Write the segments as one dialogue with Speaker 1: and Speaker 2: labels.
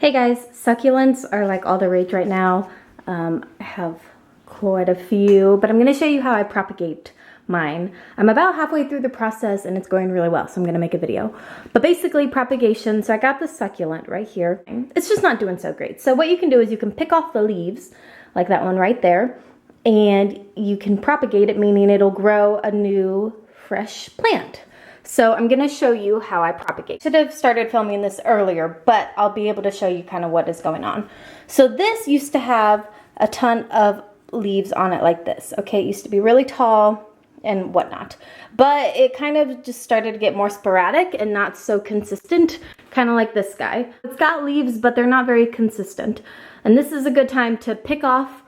Speaker 1: Hey guys, succulents are like all the rage right now. I have quite a few, but I'm going to show you how I propagate mine. I'm about halfway through the process and it's going really well, so I'm going to make a video. But basically propagation, so I got the succulent right here. It's just not doing so great. So what you can do is you can pick off the leaves, like that one right there, and you can propagate it, meaning it'll grow a new fresh plant. So I'm going to show you how I propagate. Should have started filming this earlier, but I'll be able to show you kind of what is going on. So this used to have a ton of leaves on it like this. Okay, it used to be really tall and whatnot, but it kind of just started to get more sporadic and not so consistent, kind of like this guy. It's got leaves, but they're not very consistent. And this is a good time to pick off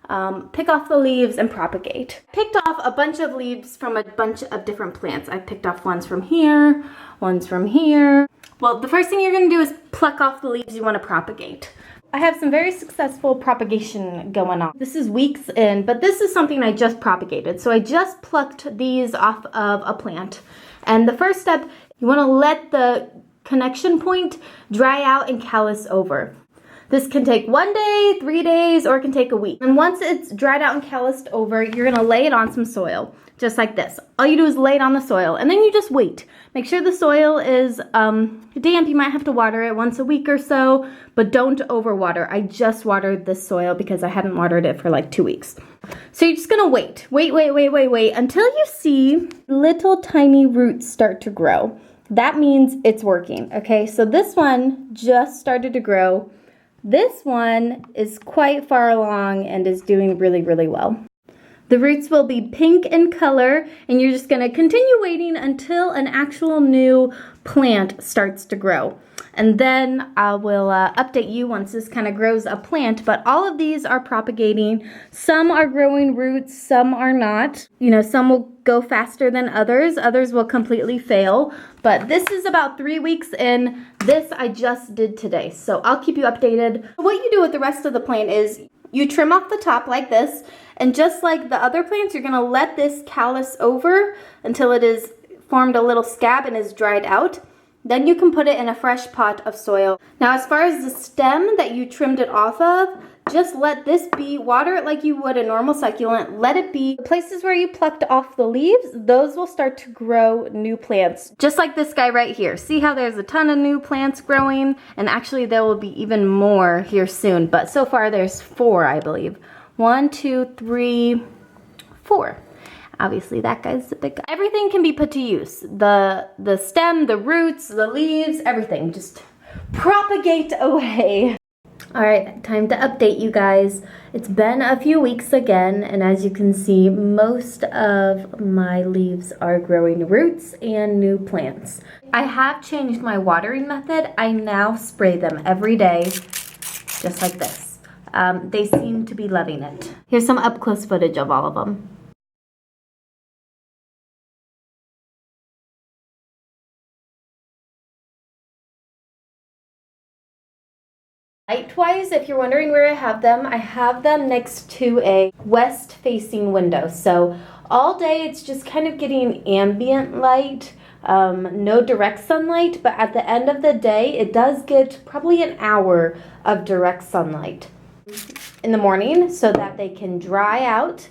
Speaker 1: the leaves and propagate. Picked off a bunch of leaves from a bunch of different plants. I picked off ones from here, ones from here. Well, the first thing you're going to do is pluck off the leaves you want to propagate. I have some very successful propagation going on. This is weeks in, but this is something I just propagated. So I just plucked these off of a plant. And the first step, you want to let the connection point dry out and callus over. This can take 1 day, 3 days, or it can take a week. And once it's dried out and calloused over, you're gonna lay it on some soil, just like this. All you do is lay it on the soil, and then you just wait. Make sure the soil is damp. You might have to water it once a week or so, but don't overwater. I just watered this soil because I hadn't watered it for like 2 weeks. So you're just gonna wait until you see little tiny roots start to grow. That means it's working, okay? So this one just started to grow. This one is quite far along and is doing really, really well. The roots will be pink in color, and you're just gonna continue waiting until an actual new plant starts to grow. And then I will update you once this kind of grows a plant, but all of these are propagating. Some are growing roots, some are not. You know, some will go faster than others. Others will completely fail, but this is about 3 weeks in. This I just did today, so I'll keep you updated. What you do with the rest of the plant is you trim off the top like this, and just like the other plants, you're gonna let this callus over until it is formed a little scab and is dried out. Then you can put it in a fresh pot of soil. Now, as far as the stem that you trimmed it off of, just let this be, water it like you would a normal succulent, let it be. The places where you plucked off the leaves, those will start to grow new plants. Just like this guy right here. See how there's a ton of new plants growing? And actually there will be even more here soon, but so far there's 4, I believe. 1, 2, 3, 4. Obviously that guy's the big guy. Everything can be put to use. The stem, the roots, the leaves, everything. Just propagate away. All right, time to update you guys. It's been a few weeks again, and as you can see, most of my leaves are growing roots and new plants. I have changed my watering method. I now spray them every day, just like this. They seem to be loving it. Here's some up-close footage of all of them. Light-wise, if you're wondering where I have them next to a west-facing window. So all day it's just kind of getting ambient light, no direct sunlight, but at the end of the day it does get probably an hour of direct sunlight in the morning so that they can dry out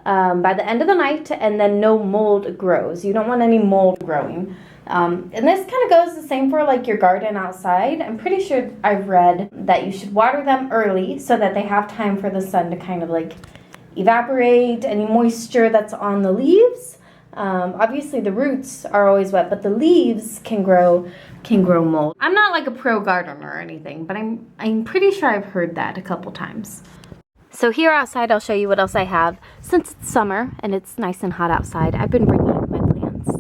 Speaker 1: by the end of the night, and then no mold grows. You don't want any mold growing. And this kind of goes the same for like your garden outside. I'm pretty sure I've read that you should water them early so that they have time for the sun to kind of like evaporate any moisture that's on the leaves. Obviously the roots are always wet, but the leaves can grow mold. I'm not like a pro gardener or anything, but I'm pretty sure I've heard that a couple times. So here outside, I'll show you what else I have. Since it's summer and it's nice and hot outside, I've been bringing my plants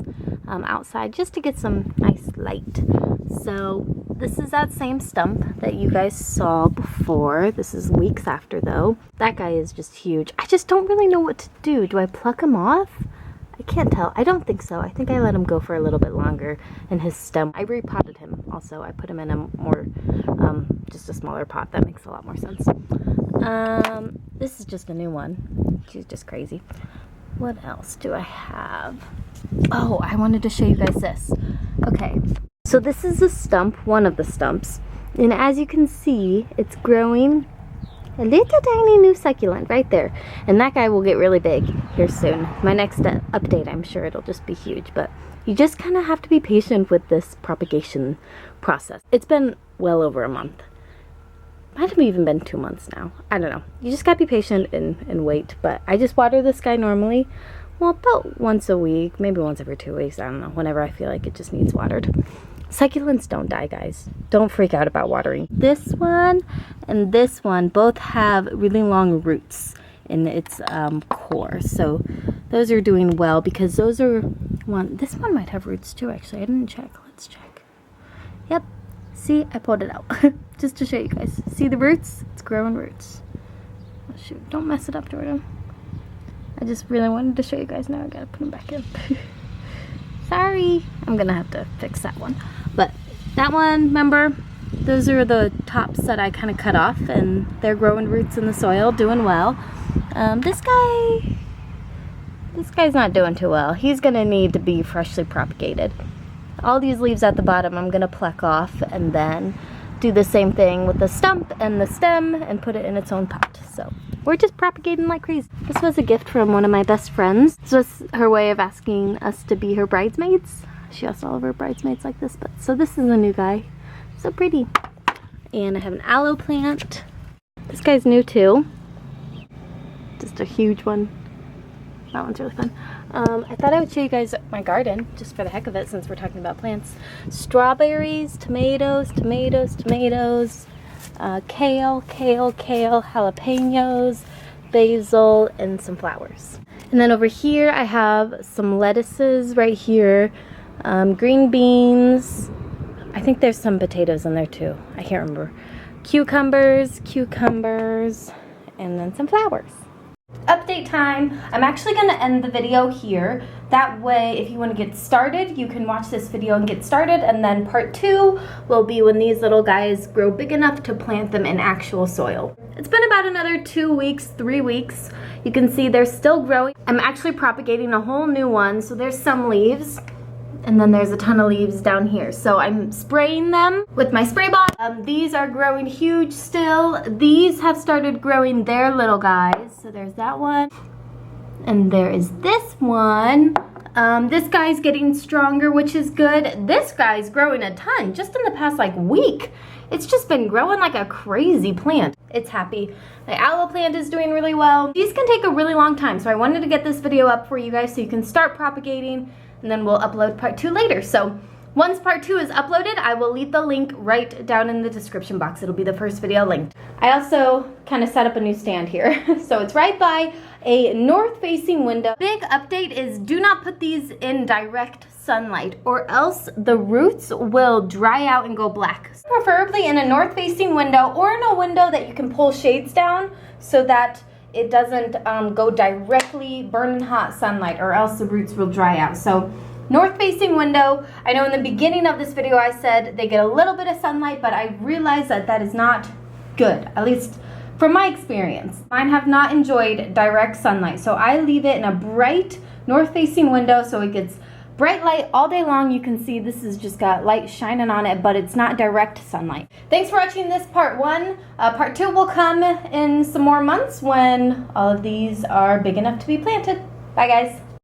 Speaker 1: outside just to get some nice light. So this is that same stump that you guys saw before. This is weeks after though. That guy is just huge. I just don't really know what to do. Do I pluck him off? I can't tell. I don't think so. I think I let him go for a little bit longer in his stem. I repotted him also. I put him in a more, just a smaller pot. That makes a lot more sense. This is just a new one. She's just crazy. What else do I have? Oh, I wanted to show you guys this. Okay, so this is a stump, one of the stumps. And as you can see, it's growing a little tiny new succulent right there. And that guy will get really big here soon. My next update, I'm sure it'll just be huge. But you just kind of have to be patient with this propagation process. It's been well over a month. Might have even been 2 months now. I don't know. You just gotta be patient and wait. But I just water this guy normally. Well, about once a week, maybe once every 2 weeks. I don't know. Whenever I feel like it just needs watered. Succulents don't die, guys. Don't freak out about watering. This one and this one both have really long roots in its core. So those are doing well because those are this one might have roots too, actually. I didn't check. Let's check. Yep. See, I pulled it out just to show you guys. See the roots? It's growing roots. Oh, shoot. Don't mess it up, Jordan. I just really wanted to show you guys. Now I gotta put them back in. Sorry. I'm gonna have to fix that one. But that one, remember, those are the tops that I kind of cut off, and they're growing roots in the soil, doing well. This guy's not doing too well. He's gonna need to be freshly propagated. All these leaves at the bottom I'm gonna pluck off and then do the same thing with the stump and the stem and put it in its own pot. So we're just propagating like crazy. This was a gift from one of my best friends. This was her way of asking us to be her bridesmaids. She asked all of her bridesmaids like this, but so this is a new guy. So pretty. And I have an aloe plant. This guy's new too. Just a huge one. That one's really fun. I thought I would show you guys my garden, just for the heck of it, since we're talking about plants. Strawberries, tomatoes, tomatoes, tomatoes, kale, kale, kale, jalapenos, basil, and some flowers. And then over here I have some lettuces right here, green beans. I think there's some potatoes in there too. I can't remember. Cucumbers, and then some flowers. Update time. I'm actually going to end the video here. That way, if you want to get started, you can watch this video and get started, and then part 2 will be when these little guys grow big enough to plant them in actual soil. It's been about another 2 weeks, 3 weeks. You can see they're still growing. I'm actually propagating a whole new one, so there's some leaves. And then there's a ton of leaves down here. So I'm spraying them with my spray bottle. These are growing huge still. These have started growing their little guys. So there's that one. And there is this one. This guy's getting stronger, which is good. This guy's growing a ton just in the past like week. It's just been growing like a crazy plant. It's happy. My aloe plant is doing really well. These can take a really long time. So I wanted to get this video up for you guys so you can start propagating. And then we'll upload part 2 later. So once part 2 is uploaded, I will leave the link right down in the description box. It'll be the first video linked. I also kind of set up a new stand here. So it's right by a north-facing window. Big update is do not put these in direct sunlight or else the roots will dry out and go black. Preferably in a north-facing window or in a window that you can pull shades down so that it doesn't go directly burning hot sunlight or else the roots will dry out. So north facing window. I know in the beginning of this video I said they get a little bit of sunlight, but I realized that that is not good, at least from my experience. Mine have not enjoyed direct sunlight, so I leave it in a bright north facing window so it gets bright light all day long. You can see this has just got light shining on it, but it's not direct sunlight. Thanks for watching this part 1. Part 2 will come in some more months when all of these are big enough to be planted. Bye guys.